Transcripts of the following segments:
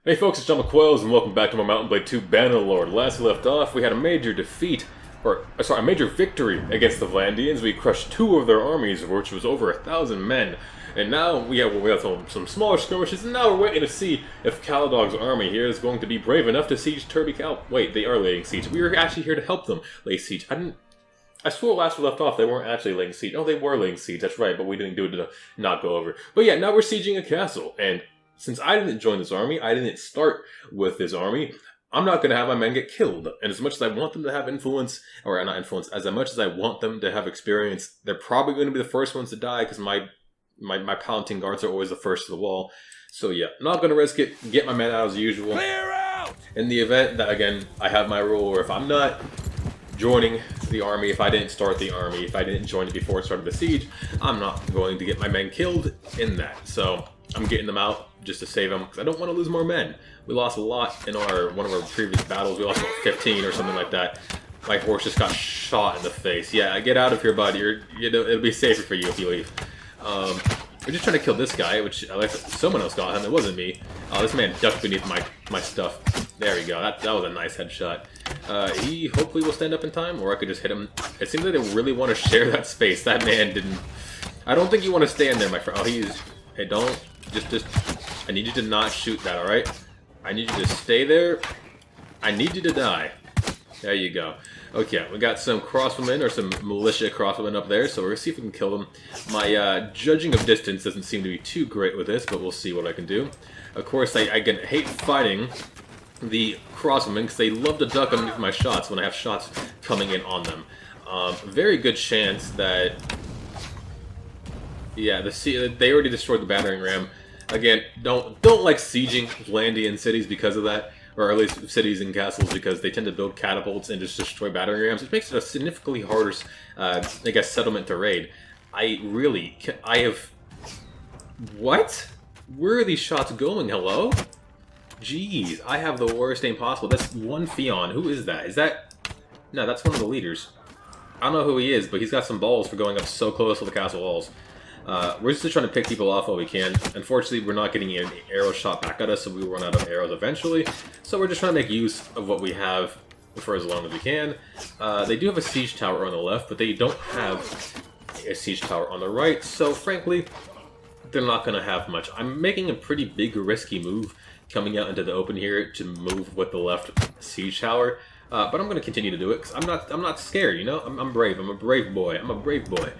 Hey folks, it's John McQuails, and welcome back to my Mountain Blade 2 Bannerlord. Last we left off, we had a major defeat, a major victory against the Vlandians. We crushed 2 of their armies, which was over 1,000 men. And now we have some smaller skirmishes, and now we're waiting to see if Caladog's army here is going to be brave enough to siege Turby-Cal. Wait, they are laying siege. We were actually here to help them lay siege. I swore last we left off they weren't actually laying siege. Oh, they were laying siege, that's right, but we didn't do it to not go over. But yeah, now we're sieging a castle, and since I didn't join this army, I didn't start with this army, I'm not going to have my men get killed. And as much as I want them to have influence, or not influence, as much as I want them to have experience, they're probably going to be the first ones to die because my Palatine guards are always the first to the wall. So yeah, I'm not going to risk it, get my men out as usual. Clear out! In the event that, again, I have my rule where if I'm not joining the army, if I didn't start the army, if I didn't join it before it started the siege, I'm not going to get my men killed in that. So I'm getting them out just to save them, because I don't want to lose more men. We lost a lot in one of our previous battles. We lost about 15 or something like that. My horse just got shot in the face. Yeah, get out of here, bud. It'll be safer for you if you leave. We're just trying to kill this guy, which I like. Someone else got him. It wasn't me. This man ducked beneath my stuff. There we go. That was a nice headshot. He hopefully will stand up in time, or I could just hit him. It seems like they really want to share that space. That man didn't. I don't think you want to stand there, my friend. Oh, he's. Hey, don't. Just. I need you to not shoot that, alright? I need you to stay there. I need you to die. There you go. Okay, we got some crossbowmen, or some militia crossbowmen up there, so we're going to see if we can kill them. My judging of distance doesn't seem to be too great with this, but we'll see what I can do. Of course, I hate fighting the crossbowmen, because they love to duck underneath my shots when I have shots coming in on them. Very good chance that... Yeah, they already destroyed the battering ram. Again, don't like sieging Vlandian cities because of that, or at least cities and castles, because they tend to build catapults and just destroy battering rams. It makes it a significantly harder, I guess, settlement to raid. I have... What? Where are these shots going? Hello? Jeez, I have the worst aim possible. That's one Fion. Who is that? Is that... No, that's one of the leaders. I don't know who he is, but he's got some balls for going up so close to the castle walls. We're just trying to pick people off while we can. Unfortunately, we're not getting any arrows shot back at us, so we will run out of arrows eventually. So we're just trying to make use of what we have for as long as we can. They do have a siege tower on the left, but they don't have a siege tower on the right, so frankly, they're not going to have much. I'm making a pretty big, risky move coming out into the open here to move with the left siege tower, but I'm going to continue to do it, because I'm not scared, you know? I'm brave. I'm a brave boy. I'm a brave boy.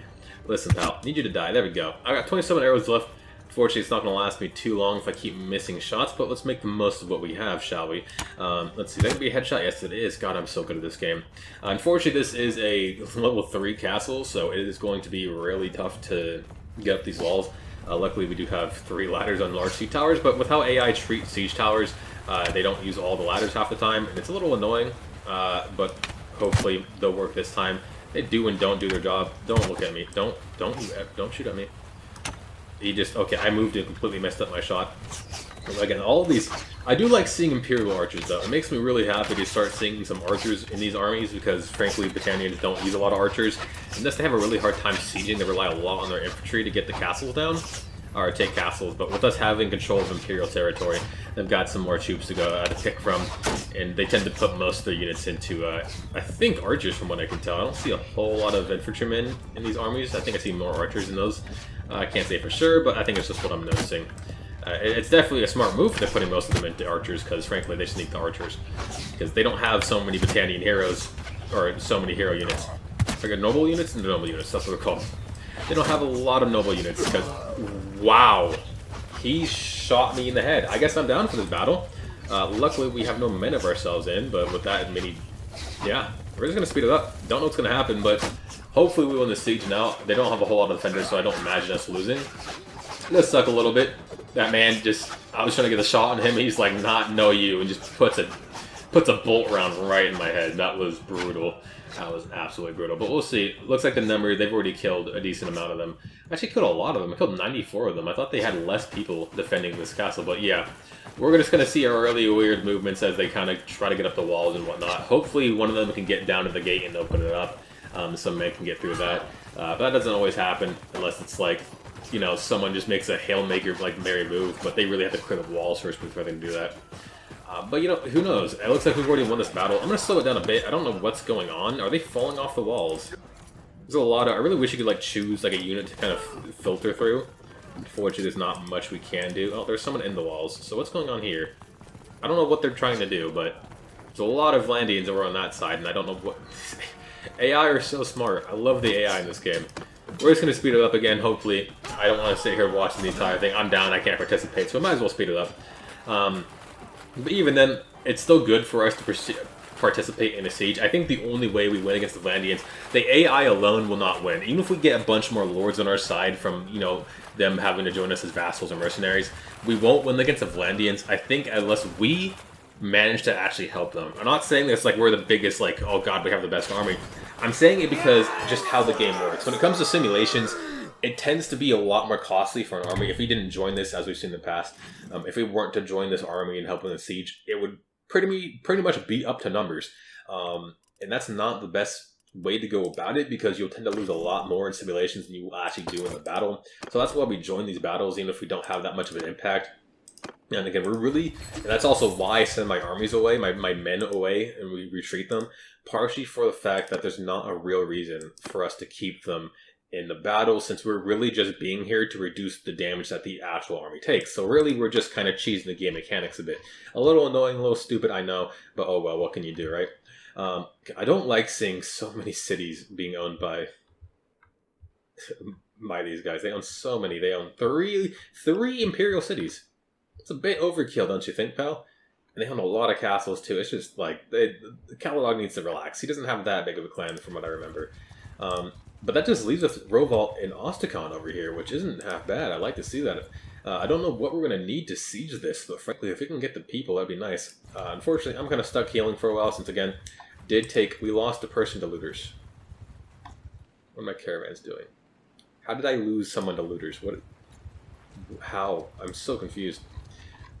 Listen, pal, need you to die. There we go. I got 27 arrows left. Unfortunately, it's not going to last me too long if I keep missing shots, but let's make the most of what we have, shall we? Let's see, that could be a headshot. Yes, it is. God, I'm so good at this game. Unfortunately, this is a level 3 castle, so it is going to be really tough to get up these walls. Luckily, we do have 3 ladders on large siege towers, but with how AI treats siege towers, they don't use all the ladders half the time, and it's a little annoying, but hopefully they'll work this time. They do and don't do their job. Don't look at me. Don't shoot at me. He just... Okay, I moved and completely messed up my shot. Again, all of these... I do like seeing Imperial archers, though. It makes me really happy to start seeing some archers in these armies, because, frankly, Britannians don't use a lot of archers. Unless they have a really hard time sieging, they rely a lot on their infantry to get the castles down. Or take castles, but with us having control of Imperial territory, they've got some more troops to go to pick from, and they tend to put most of their units into, I think, archers from what I can tell. I don't see a whole lot of infantrymen in these armies. I think I see more archers in those. I can't say for sure, but I think it's just what I'm noticing. It's definitely a smart move. They're putting most of them into archers, because frankly, they just need the archers. Because they don't have so many Battanian heroes, or so many hero units. They're noble units and noble units, that's what they're called. They don't have a lot of noble units, because... Wow! He shot me in the head. I guess I'm down for this battle. Luckily, we have no men of ourselves in, but with that many... Yeah, we're just going to speed it up. Don't know what's going to happen, but hopefully we win the siege now. They don't have a whole lot of defenders, so I don't imagine us losing. It does suck a little bit. That man just... I was trying to get a shot on him, he's like, not know you, and just puts a bolt round right in my head. That was brutal. That was absolutely brutal. But we'll see. Looks like the number, they've already killed a decent amount of them. Actually killed a lot of them. I killed 94 of them. I thought they had less people defending this castle. But yeah, we're just going to see our early weird movements as they kind of try to get up the walls and whatnot. Hopefully one of them can get down to the gate and open it up. Some men can get through that. But that doesn't always happen unless it's like, you know, someone just makes a Hail Maker, like, Mary move. But they really have to clear the walls first before they can do that. But you know, who knows? It looks like we've already won this battle. I'm gonna slow it down a bit. I don't know what's going on. Are they falling off the walls? There's a lot of... I really wish you could like choose like a unit to kind of filter through. Unfortunately, there's not much we can do. Oh, there's someone in the walls. So what's going on here? I don't know what they're trying to do, but there's a lot of Vlandians over on that side, and I don't know what... AI are so smart. I love the AI in this game. We're just going to speed it up again, hopefully. I don't want to sit here watching the entire thing. I'm down, I can't participate, so I might as well speed it up. But even then, it's still good for us to participate in a siege. I think the only way we win against the Vlandians, the AI alone will not win. Even if we get a bunch more lords on our side from, you know, them having to join us as vassals or mercenaries, we won't win against the Vlandians, I think, unless we manage to actually help them. I'm not saying this like we're the biggest, like, oh god, we have the best army. I'm saying it because just how the game works. When it comes to simulations, it tends to be a lot more costly for an army. If we didn't join this, as we've seen in the past, if we weren't to join this army and help in the siege, it would pretty much be up to numbers. And that's not the best way to go about it, because you'll tend to lose a lot more in simulations than you will actually do in the battle. So that's why we join these battles, even if we don't have that much of an impact. And again, and that's also why I send my armies away, my men away, and we retreat them, partially for the fact that there's not a real reason for us to keep them in the battle, since we're really just being here to reduce the damage that the actual army takes. So really, we're just kind of cheesing the game mechanics a bit. A little annoying, a little stupid, I know, but oh well, what can you do, right? I don't like seeing so many cities being owned by these guys. They own so many. They own three imperial cities. It's a bit overkill, don't you think, pal? And they own a lot of castles, too. It's just like, the Caladog needs to relax. He doesn't have that big of a clan, from what I remember. But that just leaves us Rovalt and Ostakon over here, which isn't half bad. I like to see that. I don't know what we're going to need to siege this, but frankly, if we can get the people, that'd be nice. Unfortunately, I'm kind of stuck healing for a while, since, again, we lost a person to looters. What are my caravans doing? How did I lose someone to looters? How? I'm so confused.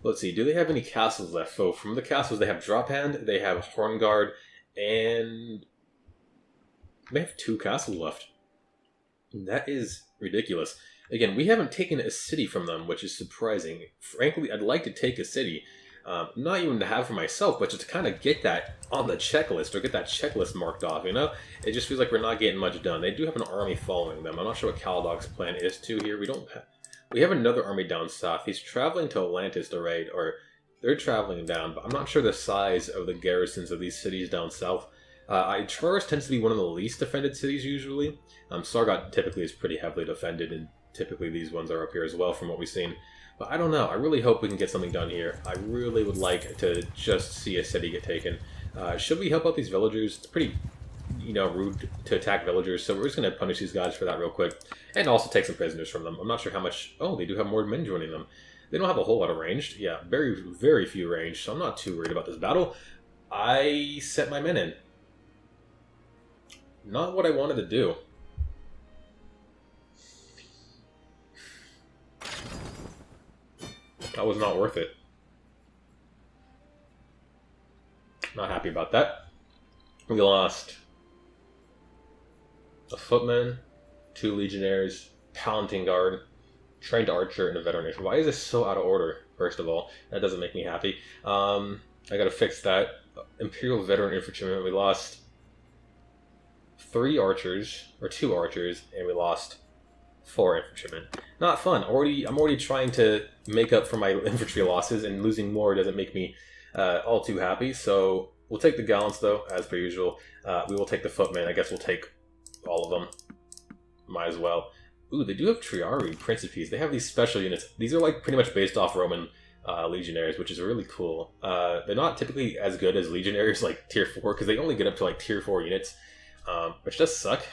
Let's see, do they have any castles left? So from the castles, they have Drophand, they have Hornguard, and they have 2 castles left. That is ridiculous. Again, we haven't taken a city from them, which is surprising. Frankly, I'd like to take a city. Not even to have for myself, but just to kind of get that on the checklist, or get that checklist marked off, you know? It just feels like we're not getting much done. They do have an army following them. I'm not sure what Caladog's plan is, too, here. We have another army down south. He's traveling to Atlantis to raid, or they're traveling down, but I'm not sure the size of the garrisons of these cities down south. Traris tends to be one of the least defended cities, usually. Sargot typically is pretty heavily defended, and typically these ones are up here as well, from what we've seen. But I don't know. I really hope we can get something done here. I really would like to just see a city get taken. Should we help out these villagers? It's pretty, you know, rude to attack villagers, so we're just going to punish these guys for that real quick. And also take some prisoners from them. I'm not sure how much... Oh, they do have more men joining them. They don't have a whole lot of ranged. Yeah, very, very few ranged, so I'm not too worried about this battle. I set my men in. Not what I wanted to do. That was not worth it. Not happy about that. We lost a footman, 2 legionnaires, palanquin guard, trained archer, and a veteran. Why is this so out of order, first of all? That doesn't make me happy. I gotta fix that. Imperial veteran infantryman, we lost 3 archers, or 2 archers, and we lost 4 infantrymen. Not fun. I'm already trying to make up for my infantry losses, and losing more doesn't make me all too happy. So we'll take the gallants, though, as per usual. We will take the footmen. I guess we'll take all of them. Might as well. Ooh, they do have Triari, Principes. They have these special units. These are like pretty much based off Roman legionaries, which is really cool. They're not typically as good as legionaries like tier 4, because they only get up to like tier 4 units, which does suck.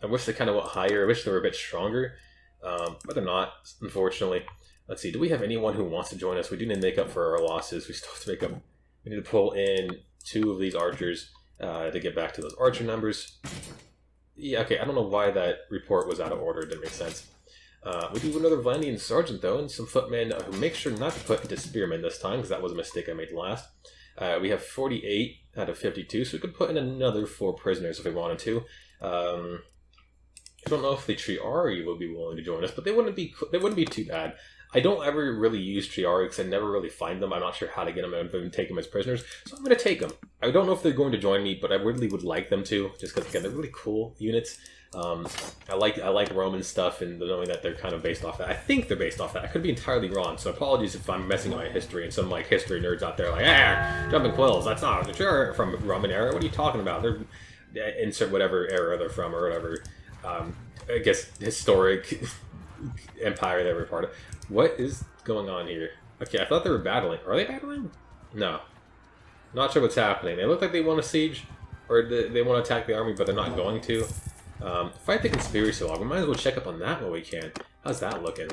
I wish they kind of went higher. I wish they were a bit stronger, but they're not, unfortunately. Let's see, do we have anyone who wants to join us? We do need to make up for our losses. We still have to make up. We need to pull in 2 of these archers to get back to those archer numbers. Yeah, okay, I don't know why that report was out of order. It didn't make sense. We do another Vlandian sergeant, though, and some footmen who make sure not to put into spearmen this time, because that was a mistake I made last. We have 48 out of 52, so we could put in another 4 prisoners if we wanted to. I don't know if the Triari would be willing to join us, but they wouldn't be too bad. I don't ever really use Triarii because I never really find them. I'm not sure how to get them and take them as prisoners, so I'm going to take them. I don't know if they're going to join me, but I really would like them to, just because, again, they're really cool units. I like Roman stuff, and knowing that they're kind of based off that. I think they're based off that. I could be entirely wrong, so apologies if I'm messing up my history, and some like history nerds out there are like, jumping quills, that's not sure from Roman era. What are you talking about? They're insert whatever era they're from or whatever. I guess historic empire they were part of. What is going on here? Okay, I thought they were battling. Are they battling? No. Not sure what's happening. They look like they want to siege, or they want to attack the army, but they're not going to. Fight the conspiracy log. We might as well check up on that when we can. How's that looking?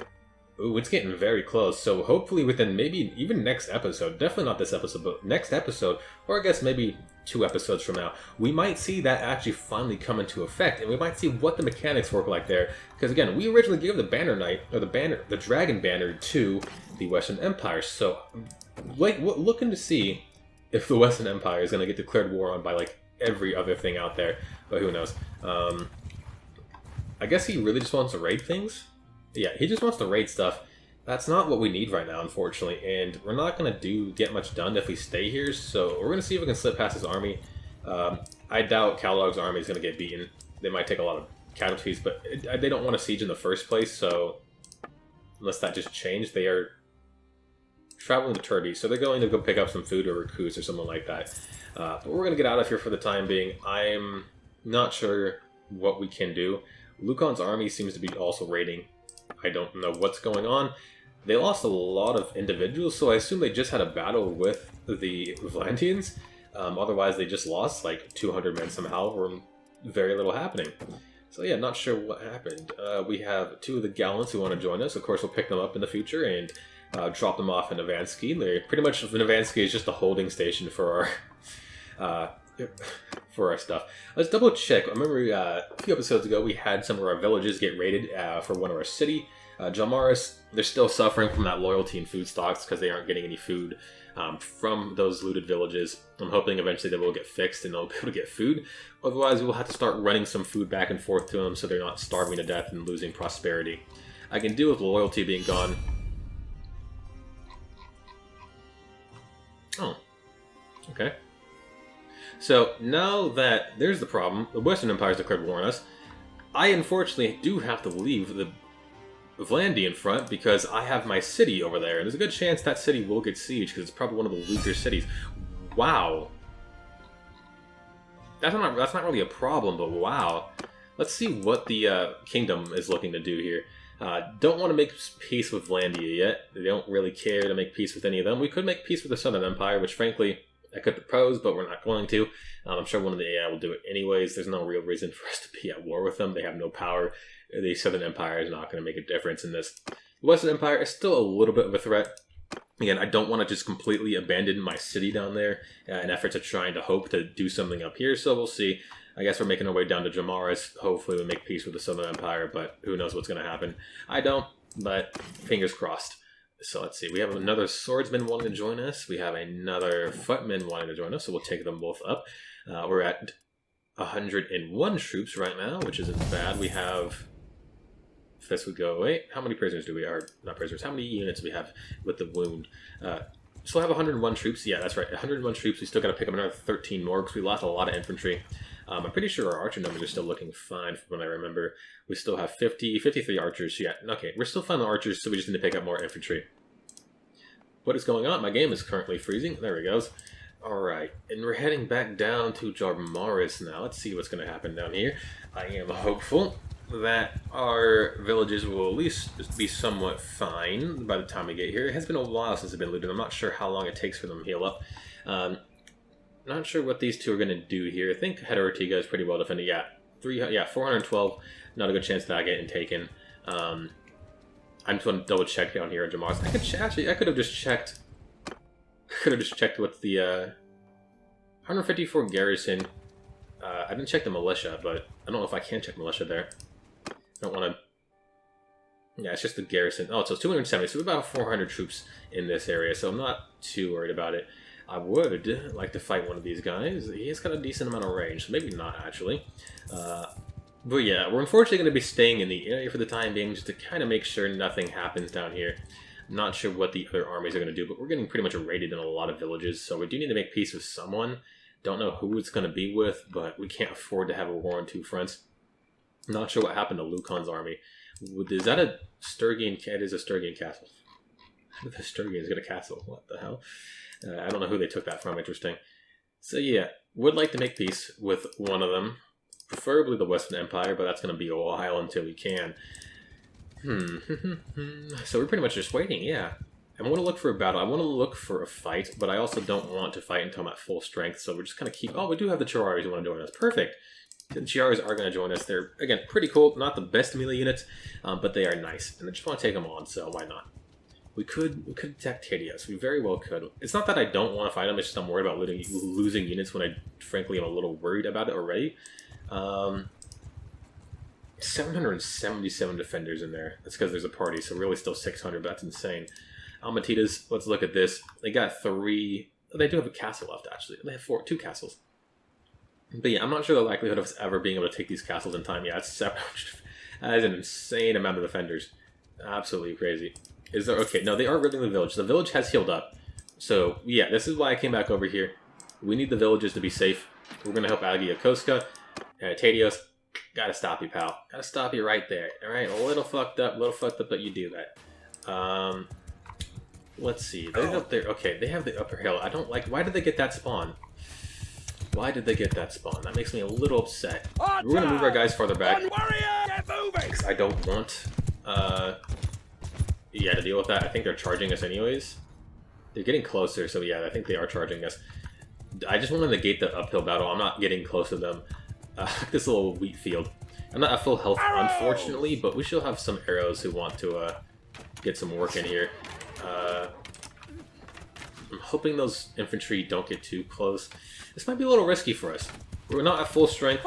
Ooh, it's getting very close. So hopefully within maybe even next episode, definitely not this episode, but next episode, or I guess maybe 2 episodes from now, we might see that actually finally come into effect, and we might see what the mechanics work like there. Because again, we originally gave the Banner Knight, or the Dragon Banner, to the Western Empire. So, like, looking to see if the Western Empire is going to get declared war on by like every other thing out there, but who knows. I guess he really just wants to raid things. Yeah, he just wants to raid stuff. That's not what we need right now, unfortunately, and we're not going to get much done if we stay here, so we're going to see if we can slip past his army. I doubt Caladog's army is going to get beaten. They might take a lot of casualties, but they don't want to siege in the first place, so unless that just changed, they are traveling to Turkey, so they're going to go pick up some food or recruits or something like that. But we're going to get out of here for the time being. I'm not sure what we can do. Lucan's army seems to be also raiding. I don't know what's going on. They lost a lot of individuals, so I assume they just had a battle with the Vlantians. Otherwise, they just lost like 200 men somehow, from very little happening. So yeah, not sure what happened. We have 2 of the Gallants who want to join us. Of course, we'll pick them up in the future and drop them off in Avansky. They're pretty much, Avansky is just a holding station for our stuff. Let's double check. I remember a few episodes ago we had some of our villages get raided for one of our city. Jalmaris, they're still suffering from that loyalty and food stocks because they aren't getting any food from those looted villages. I'm hoping eventually they will get fixed and they'll be able to get food. Otherwise, we'll have to start running some food back and forth to them so they're not starving to death and losing prosperity. I can deal with loyalty being gone. Oh, okay. So now that there's the problem, the Western Empire's declared war on us, I unfortunately do have to leave the Vlandian front because I have my city over there, and there's a good chance that city will get sieged because it's probably one of the weaker cities. Wow. That's not really a problem, but wow. Let's see what the kingdom is looking to do here. Don't want to make peace with Vlandia yet. They don't really care to make peace with any of them. We could make peace with the Southern Empire, which frankly I could propose, but we're not going to. I'm sure one of the AI will do it anyways. There's no real reason for us to be at war with them. They have no power. The Southern Empire is not going to make a difference in this. The Western Empire is still a little bit of a threat. Again, I don't want to just completely abandon my city down there in efforts of trying to hope to do something up here, so we'll see. I guess we're making our way down to Jamaris. Hopefully we make peace with the Southern Empire, but who knows what's going to happen. I don't, but fingers crossed. So let's see. We have another swordsman wanting to join us. We have another footman wanting to join us, so we'll take them both up. We're at 101 troops right now, which isn't bad. We have... If this would go away, how many prisoners do we are? Not prisoners. How many units do we have with the wound? Still have 101 troops. Yeah, that's right. 101 troops. We still got to pick up another 13 more because we lost a lot of infantry. I'm pretty sure our archer numbers are still looking fine from what I remember. We still have 53 archers. Yeah, okay. We're still fine on archers, so we just need to pick up more infantry. What is going on? My game is currently freezing. There it goes. Alright, and we're heading back down to Jarmaris now. Let's see what's going to happen down here. I am hopeful that our villages will at least be somewhat fine by the time we get here. It has been a while since they've been looted. I'm not sure how long it takes for them to heal up. Not sure what these two are going to do here. I think Head Ortiga is pretty well defended. Yeah, 412. Not a good chance of that getting taken. I'm just going to double check down here at Jamar's. I could have just checked. What's the 154 garrison. I didn't check the militia, but I don't know if I can check militia there. I don't want to... Yeah, it's just the garrison. Oh, so it's 270, so about 400 troops in this area, so I'm not too worried about it. I would like to fight one of these guys. He's got a decent amount of range, so maybe not, actually. But yeah, we're unfortunately going to be staying in the area for the time being, just to kind of make sure nothing happens down here. Not sure what the other armies are going to do, but we're getting pretty much raided in a lot of villages, so we do need to make peace with someone. Don't know who it's going to be with, but we can't afford to have a war on two fronts. Not sure what happened to Lucan's army. Is that a Sturgian? It is a Sturgian castle. The Sturgians got a castle. What the hell? I don't know who they took that from. Interesting. So yeah, would like to make peace with one of them. Preferably the Western Empire, but that's going to be a while until we can. So we're pretty much just waiting, yeah. I want to look for a battle. I want to look for a fight, but I also don't want to fight until I'm at full strength, so we're just going to keep... Oh, we do have the Chiraris who want to join us. Perfect! The Chiraris are going to join us. They're, again, pretty cool. Not the best melee units, but they are nice. And I just want to take them on, so why not? We could attack Tedios. We very well could. It's not that I don't want to fight them, it's just I'm worried about losing units when I, frankly, am a little worried about it already. 777 defenders in there. That's because there's a party, so really still 600, but that's insane. Almatitas, let's look at this. They got 3... They do have a castle left, actually. They have 2 castles. But yeah, I'm not sure the likelihood of us ever being able to take these castles in time. Yeah, it's 700. That is an insane amount of defenders. Absolutely crazy. Is there... Okay, no, they are ridding the village. The village has healed up. So, yeah, this is why I came back over here. We need the villages to be safe. We're going to help Agia Koska. Tedios, gotta stop you, pal. Gotta stop you right there. Alright, a little fucked up, but you do that. Let's see. They're up there. Okay, they have the upper hill. I don't like... Why did they get that spawn? Why did they get that spawn? That makes me a little upset. We're gonna move our guys farther back. Because I don't want... yeah, to deal with that. I think they're charging us anyways. They're getting closer, so yeah, I think they are charging us. I just want to negate the uphill battle. I'm not getting close to them. This little wheat field. I'm not at full health, unfortunately, but we still have some arrows who want to get some work in here. I'm hoping those infantry don't get too close. This might be a little risky for us. We're not at full strength.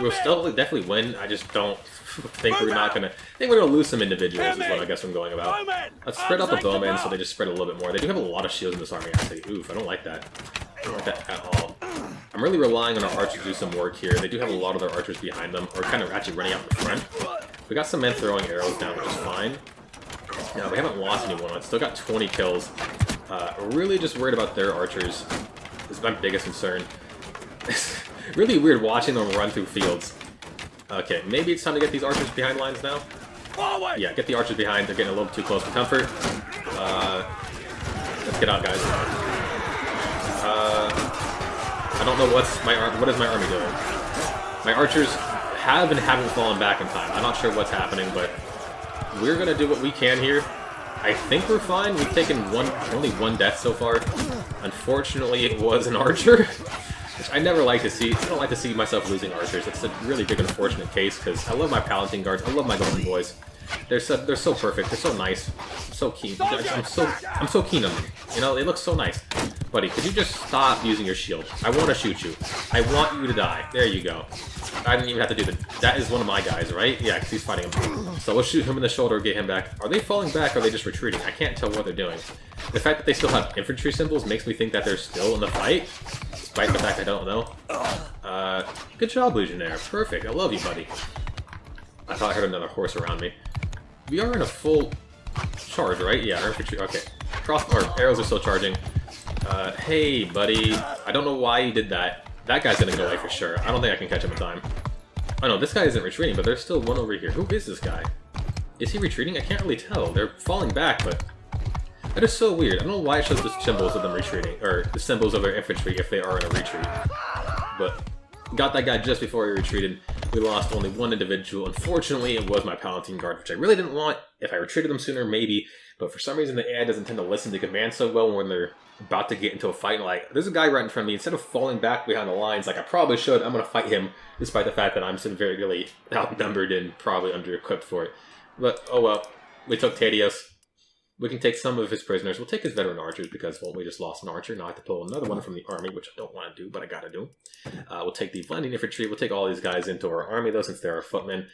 We'll still definitely win. I just don't think we're not gonna... I think we're gonna lose some individuals is what I guess I'm going about. Let's spread out the bowmen so they just spread a little bit more. They do have a lot of shields in this army, actually. Oof, I don't like that. I don't like that at all. I'm really relying on our archers to do some work here. They do have a lot of their archers behind them, or kind of actually running out in the front. We got some men throwing arrows down, which is fine. Now, we haven't lost anyone. I've still got 20 kills. Really just worried about their archers. This is my biggest concern. It's really weird watching them run through fields. Okay, maybe it's time to get these archers behind lines now. Yeah, get the archers behind. They're getting a little too close for comfort. Let's get out, guys. I don't know what is my army doing. My archers have and haven't fallen back in time. I'm not sure what's happening, but we're gonna do what we can here. I think we're fine. We've taken only one death so far. Unfortunately, it was an archer, which I never like to see. I don't like to see myself losing archers. It's a really big unfortunate case because I love my Palatine guards. I love my golden boys. They're so perfect. They're so nice. I'm so keen. I'm so keen on them. You know, they look so nice. Buddy, could you just stop using your shield? I want to shoot you. I want you to die. There you go. I didn't even have to do that. That is one of my guys, right? Yeah, because he's fighting him. So we'll shoot him in the shoulder, get him back. Are they falling back or are they just retreating? I can't tell what they're doing. The fact that they still have infantry symbols makes me think that they're still in the fight, despite the fact I don't know. Good job, Legionnaire. Perfect. I love you, buddy. I thought I heard another horse around me. We are in a full charge, right? Yeah, our infantry. Okay. Our arrows are still charging. Hey, buddy. I don't know why you did that. That guy's gonna get away for sure. I don't think I can catch him in time. Oh no, this guy isn't retreating, but there's still one over here. Who is this guy? Is he retreating? I can't really tell. They're falling back, but... That is so weird. I don't know why it shows the symbols of them retreating, or the symbols of their infantry if they are in a retreat. But got that guy just before he retreated. We lost only one individual. Unfortunately, it was my Palatine Guard, which I really didn't want. If I retreated them sooner, maybe. But for some reason, the AI doesn't tend to listen to commands so well when they're about to get into a fight. Like, there's a guy right in front of me. Instead of falling back behind the lines, like I probably should, I'm going to fight him, despite the fact that I'm severely outnumbered and probably under-equipped for it. But, oh well. We took Tedios. We can take some of his prisoners. We'll take his veteran archers because, well, we just lost an archer. Now I have to pull another one from the army, which I don't want to do, but I gotta do. We'll take the Vlandian infantry. We'll take all these guys into our army, though, since they're our footmen.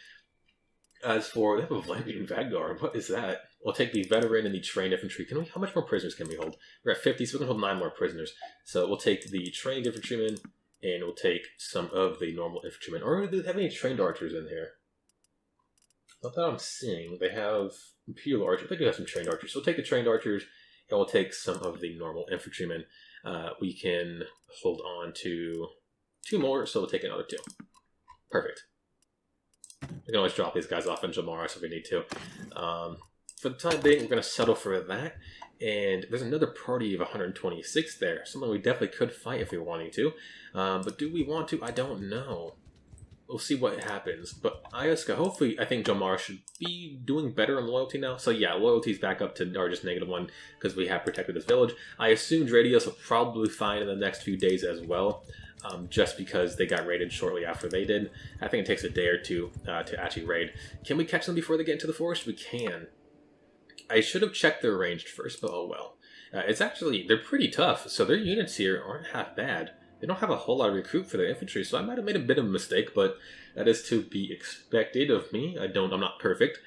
As for... They have a Vlandian vanguard. What is that? We'll take the veteran and the trained infantry. How much more prisoners can we hold? We're at 50, so we can hold 9 more prisoners. So we'll take the trained infantrymen, and we'll take some of the normal infantrymen. Or do they have any trained archers in here? Not that I'm seeing. They have Imperial Archers. They do have some trained archers. So we'll take the trained archers, and we'll take some of the normal infantrymen. We can hold on to 2 more, so we'll take another 2. Perfect. We can always drop these guys off in Jamara if we need to. For the time being, we're going to settle for that. And there's another party of 126 there. Someone we definitely could fight if we were wanting to. But do we want to? I don't know. We'll see what happens. But Ayaska, hopefully, I think Jomar should be doing better in loyalty now. So yeah, loyalty's back up to our just -1 because we have protected this village. I assume Dradios will probably find in the next few days as well. Just because they got raided shortly after they did. I think it takes a day or 2 to actually raid. Can we catch them before they get into the forest? We can. I should have checked their ranged first, but oh well. It's actually, they're pretty tough, so their units here aren't half bad. They don't have a whole lot of recruit for their infantry, so I might have made a bit of a mistake, but that is to be expected of me. I'm not perfect.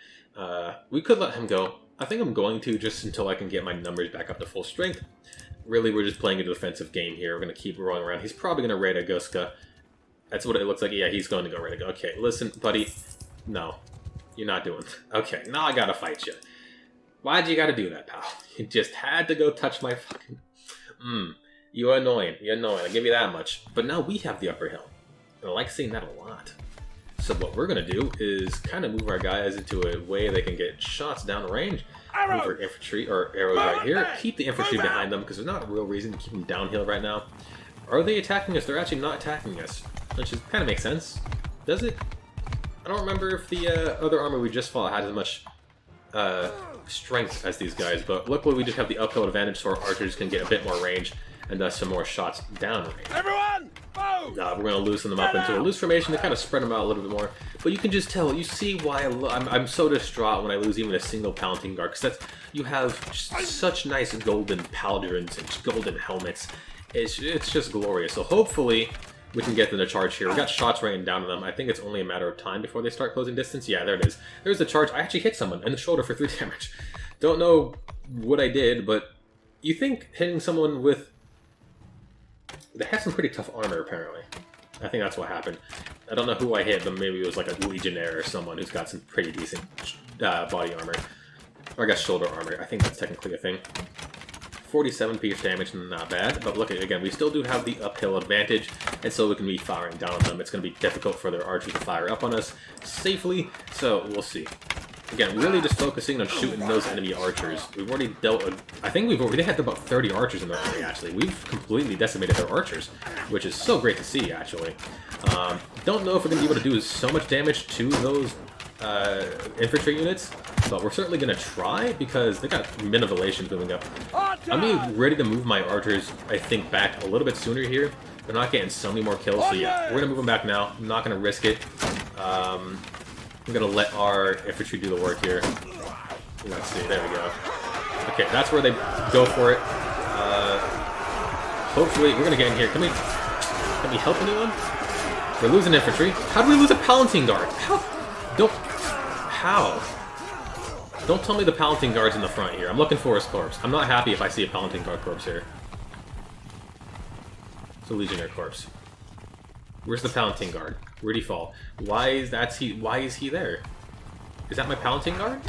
We could let him go. I think I'm going to, just until I can get my numbers back up to full strength. Really, we're just playing a defensive game here. We're going to keep rolling around. He's probably going to raid Augusta. That's what it looks like. Yeah, he's going to go raid Augusta. Okay, listen, buddy. No, you're not doing it. Okay, now I got to fight you. Why'd you got to do that, pal? You just had to go touch my fucking... You're annoying. You're annoying. I'll give you that much. But now we have the upper hill. And I like seeing that a lot. So what we're going to do is kind of move our guys into a way they can get shots down range. Move our infantry, or arrows right here. Keep the infantry behind them, because there's not a real reason to keep them downhill right now. Are they attacking us? They're actually not attacking us. Which kind of makes sense. Does it? I don't remember if the other armor we just fought had as much strength as these guys, but luckily we just have the uphill advantage, so our archers can get a bit more range, and thus some more shots down range. Everyone, move! We're going to loosen them up into a loose formation to kind of spread them out a little bit more. But you can just tell, you see why I'm so distraught when I lose even a single Palatine Guard, because you have such nice golden pauldrons and golden helmets. It's just glorious. So hopefully we can get them to charge here. We got shots raining down on them. I think it's only a matter of time before they start closing distance. Yeah, there it is. There's the charge. I actually hit someone in the shoulder for 3 damage. Don't know what I did, but you think hitting someone with... They have some pretty tough armor, apparently. I think that's what happened. I don't know who I hit, but maybe it was like a Legionnaire or someone who's got some pretty decent body armor. Or I guess shoulder armor. I think that's technically a thing. 47 piece damage, not bad. But look, again, we still do have the uphill advantage, and so we can be firing down on them. It's going to be difficult for their archers to fire up on us safely, so we'll see. Again, really just focusing on shooting those enemy archers. We've already dealt with... I think we've already had about 30 archers in their army, actually. We've completely decimated their archers, which is so great to see, actually. Don't know if we're going to be able to do so much damage to those infantry units, but we're certainly going to try, because they got Minivilations moving up. I'm going to be ready to move my archers, I think, back a little bit sooner here. They're not getting so many more kills, so yeah, we're going to move them back now. I'm not going to risk it. I'm going to let our infantry do the work here. Let's see, there we go. Okay, that's where they go for it. Hopefully, we're going to get in here. Can we help anyone? We're losing infantry. How do we lose a Palatine Guard? How? Don't tell me the Palatine Guard's in the front here. I'm looking for his corpse. I'm not happy if I see a Palatine Guard corpse here. It's a Legionnaire corpse. Where's the Palatine Guard? Where'd he fall? Why is he there? Is that my Palatine Guard?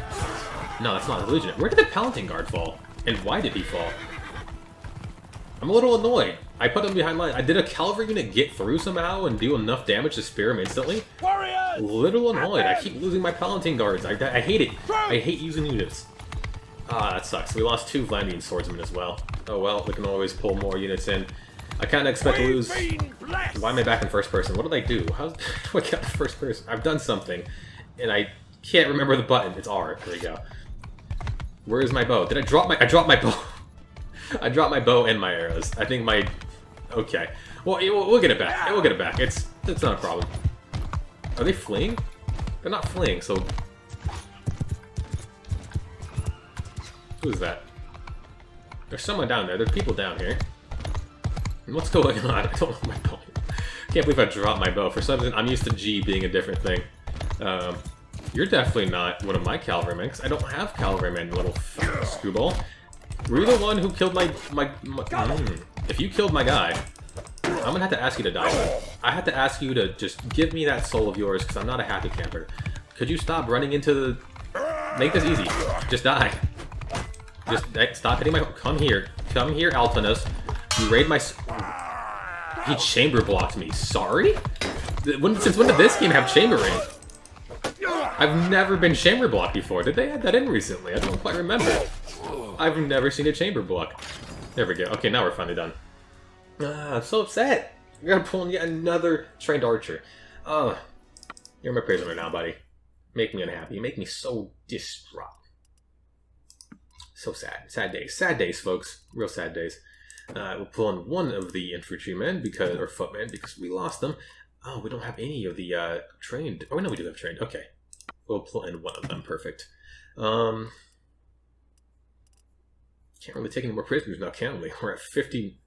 No, that's not the Legionnaire. Where did the Palatine Guard fall? And why did he fall? I'm a little annoyed. I put him behind line. Did a cavalry unit get through somehow and do enough damage to spear him instantly? Warriors! A little annoyed. I keep losing my Palatine Guards. I hate it. I hate using units. Ah, that sucks. We lost 2 Vlandian swordsmen as well. Oh well, we can always pull more units in. I kind of expect to lose... Why am I back in first person? What did I do? How do I get to first person? I've done something, and I can't remember the button. It's R. There we go. Where is my bow? Did I drop my... I dropped my bow. I dropped my bow and my arrows. I think my... Okay. Well, we'll get it back. We'll get it back. It's not a problem. Are they fleeing? They're not fleeing, so... Who's that? There's someone down there. There's people down here. What's going on? I don't know my bow. Can't believe I dropped my bow. For some reason, I'm used to G being a different thing. You're definitely not one of my cavalrymen, because I don't have cavalrymen, you little screwball. Were you the one who killed my If you killed my guy, I'm gonna have to ask you to die. I have to ask you to just give me that soul of yours, because I'm not a happy camper. Could you stop running into the... Make this easy. Just die. Just stop hitting my... Come here. Come here, Altonos. You raid my... He chamber blocked me. Sorry? Since when did this game have chamber raid? I've never been chamber blocked before. Did they add that in recently? I don't quite remember. I've never seen a chamber block. There we go. Okay, now we're finally done. I'm so upset. We gotta pull in yet another trained archer. You're my prisoner now, buddy. Make me unhappy. You make me so distraught. So sad. Sad days. Sad days, folks. Real sad days. We'll pull in one of the infantrymen, or footmen, because we lost them. Oh, we don't have any of the trained. Oh, no, we do have trained. Okay. We'll pull in one of them. Perfect. Can't really take any more prisoners now, can we? We're at 50.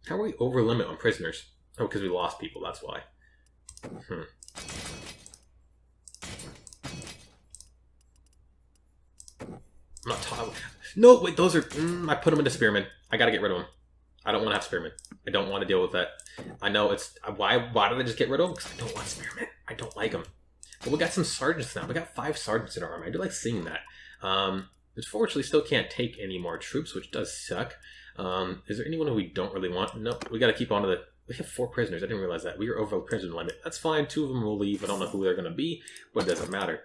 How are we over limit on prisoners? Oh, because we lost people, that's why. I'm not talking. No, wait, those are... I put them into spearmen. I gotta get rid of them. I don't want to have spearmen. I don't want to deal with that. I know it's... Why did I just get rid of them? Because I don't want spearmen. I don't like them. But we got some sergeants now. We got 5 sergeants in our army. I do like seeing that. Unfortunately, still can't take any more troops, which does suck. Is there anyone who we don't really want? Nope. We got to keep on to the... We have 4 prisoners. I didn't realize that. We are over the prisoner limit. That's fine. 2 of them will leave. I don't know who they're going to be, but it doesn't matter.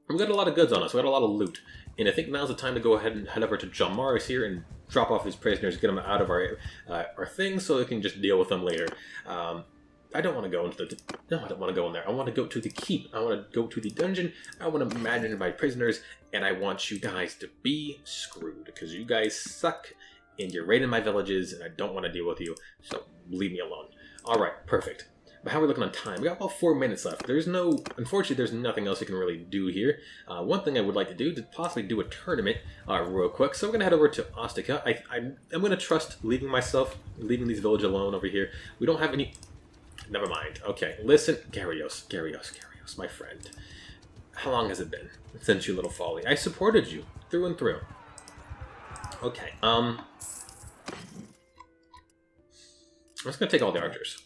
We got a lot of goods on us. We got a lot of loot. And I think now's the time to go ahead and head over to John Morris here and drop off these prisoners, get them out of our things so we can just deal with them later. I don't want to go into the... No, I don't want to go in there. I want to go to the keep. I want to go to the dungeon. I want to manage my prisoners. And I want you guys to be screwed. Because you guys suck. And you're raiding my villages. And I don't want to deal with you. So leave me alone. Alright, perfect. But how are we looking on time? We got about 4 minutes left. Unfortunately, there's nothing else you can really do here. One thing I would like to do is possibly do a tournament real quick. So we're going to head over to Ostica. I'm going to trust leaving these villages alone over here. We don't have any... Never mind. Okay, listen. Gyarios, my friend. How long has it been since your little folly? I supported you through and through. Okay, I'm just going to take all the archers.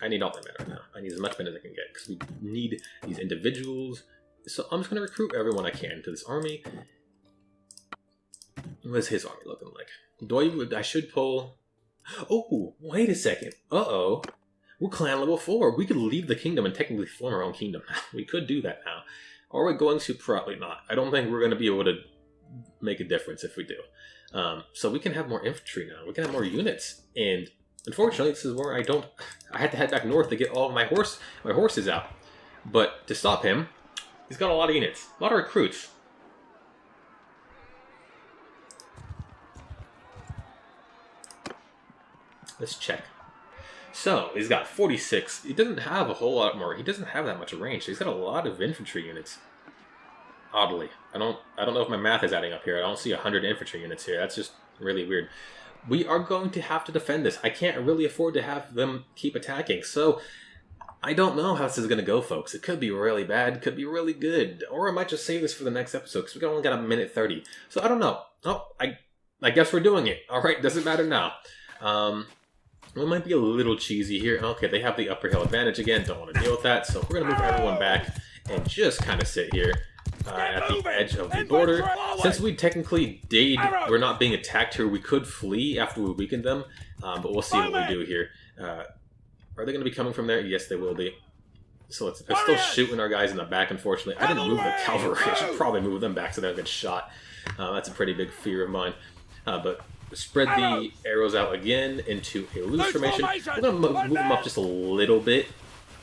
I need all the men right now. I need as much men as I can get, because we need these individuals. So I'm just going to recruit everyone I can to this army. What's his army looking like? I should pull... Oh, wait a second. Uh-oh. We're clan level 4. We could leave the kingdom and technically form our own kingdom. We could do that now. Are we going to? Probably not. I don't think we're going to be able to make a difference if we do. So we can have more infantry now. We can have more units. And unfortunately, this is where I had to head back north to get all of my horses out. But to stop him, he's got a lot of units. A lot of recruits. Let's check. So, he's got 46. He doesn't have a whole lot more. He doesn't have that much range. So he's got a lot of infantry units. Oddly. I don't know if my math is adding up here. I don't see 100 infantry units here. That's just really weird. We are going to have to defend this. I can't really afford to have them keep attacking. So, I don't know how this is going to go, folks. It could be really bad. Could be really good. Or I might just save this for the next episode, because we only got a minute 30. So, I don't know. Oh, I guess we're doing it. Alright, doesn't matter now. We might be a little cheesy here. Okay, they have the upper hill advantage again. Don't want to deal with that. So we're going to move everyone back and just kind of sit here at the edge of the border. Since we technically we're not being attacked here, we could flee after we weakened them. But we'll see what we do here. Are they going to be coming from there? Yes, they will be. So they're still shooting our guys in the back, unfortunately. I didn't move the cavalry. I should probably move them back so they don't get shot. That's a pretty big fear of mine. But... spread the arrows out again into a loose formation. We're going to move them up just a little bit.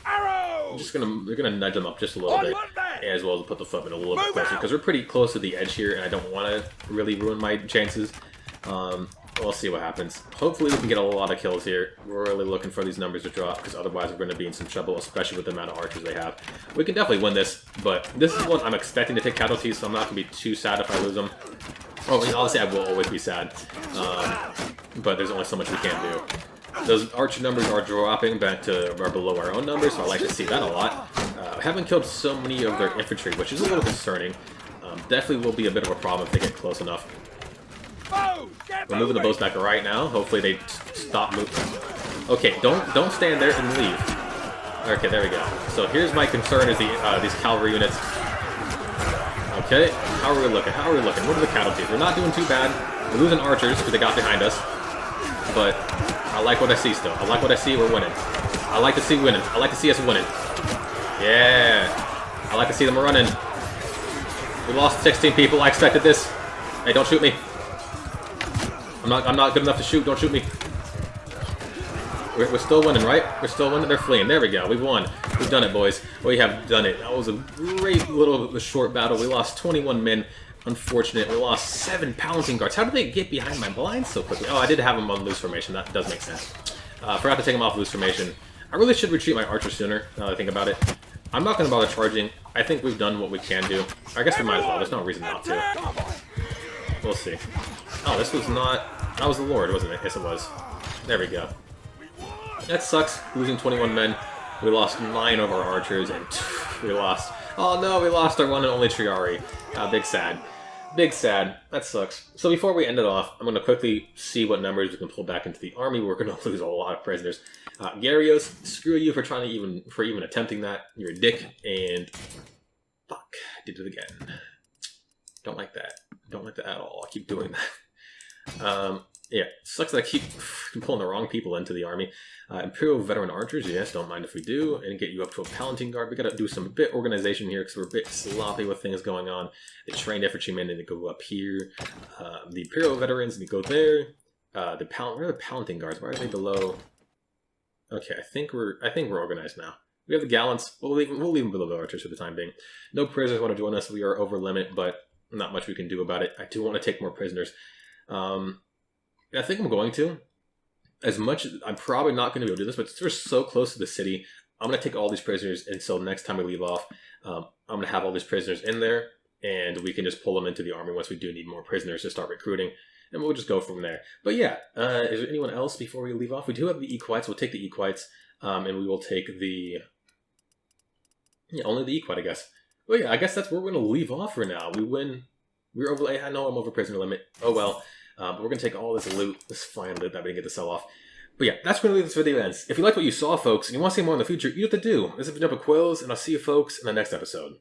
We're gonna nudge them up just a little bit, as well as put the footmen a little bit closer, because we're pretty close to the edge here, and I don't want to really ruin my chances. We'll see what happens. Hopefully we can get a lot of kills here. We're really looking for these numbers to drop, because otherwise we're going to be in some trouble, especially with the amount of archers they have. We can definitely win this, but this is one I'm expecting to take casualties, so I'm not going to be too sad if I lose them. Oh, and honestly, I will always be sad. But there's only so much we can do. Those archer numbers are dropping back to below our own numbers, so I like to see that a lot. Haven't killed so many of their infantry, which is a little concerning. Definitely will be a bit of a problem if they get close enough. We're moving the boats back right now. Hopefully they stop moving. Okay, don't stand there and leave. Okay, there we go. So here's my concern is these cavalry units. Okay, how are we looking? How are we looking? What are the casualties? We're not doing too bad. We're losing archers because they got behind us. But I like what I see still. I like what I see. We're winning. I like to see winning. I like to see us winning. Yeah. I like to see them running. We lost 16 people. I expected this. Hey, don't shoot me. I'm not good enough to shoot. Don't shoot me. We're still winning, right? We're still winning. They're fleeing. There we go. We've won. We've done it, boys. We have done it. That was a great little short battle. We lost 21 men. Unfortunate. We lost 7 Palatine Guards. How did they get behind my lines so quickly? Oh, I did have them on loose formation. That does make sense. Forgot to take them off loose formation. I really should retreat my archers sooner, now that I think about it. I'm not going to bother charging. I think we've done what we can do. I guess we might as well. There's no reason not to. We'll see. Oh, this was not... That was the Lord, wasn't it? Yes, it was. There we go. That sucks, losing 21 men. We lost 9 of our archers, and we lost... Oh no, we lost our one and only Triari. Big sad. Big sad. That sucks. So before we end it off, I'm going to quickly see what numbers we can pull back into the army. We're going to lose a lot of prisoners. Garios, screw you for trying to even attempting that. You're a dick, and... Fuck, I did it again. Don't like that. Don't like that at all. I keep doing that. Yeah, sucks that I keep pulling the wrong people into the army. Imperial Veteran Archers, yes, don't mind if we do. And get you up to a Palatine Guard. We gotta do some bit organization here because we're a bit sloppy with things going on. The trained infantrymen need to go up here. The Imperial Veterans need to go there. Where are the Palatine Guards? Why are they below? Okay, I think we're organized now. We have the Gallants. We'll leave them below the Archers for the time being. No prisoners want to join us. We are over limit, but not much we can do about it. I do want to take more prisoners. I think I'm going to. As much as I'm probably not going to be able to do this, but we're so close to the city, I'm going to take all these prisoners until next time we leave off. I'm going to have all these prisoners in there, and we can just pull them into the army once we do need more prisoners to start recruiting, and we'll just go from there. But yeah, is there anyone else before we leave off? We do have the Equites. We'll take the Equites, and we will take the... Yeah, only the Equite, I guess. Well, yeah, I guess that's where we're going to leave off for now. We win. We're over... I know I'm over prisoner limit. Oh, well. But we're going to take all this loot, this fine loot that we didn't get to sell off. But yeah, that's where this video ends. If you like what you saw, folks, and you want to see more in the future, you know what to do. This has been Jump Quills, and I'll see you folks in the next episode.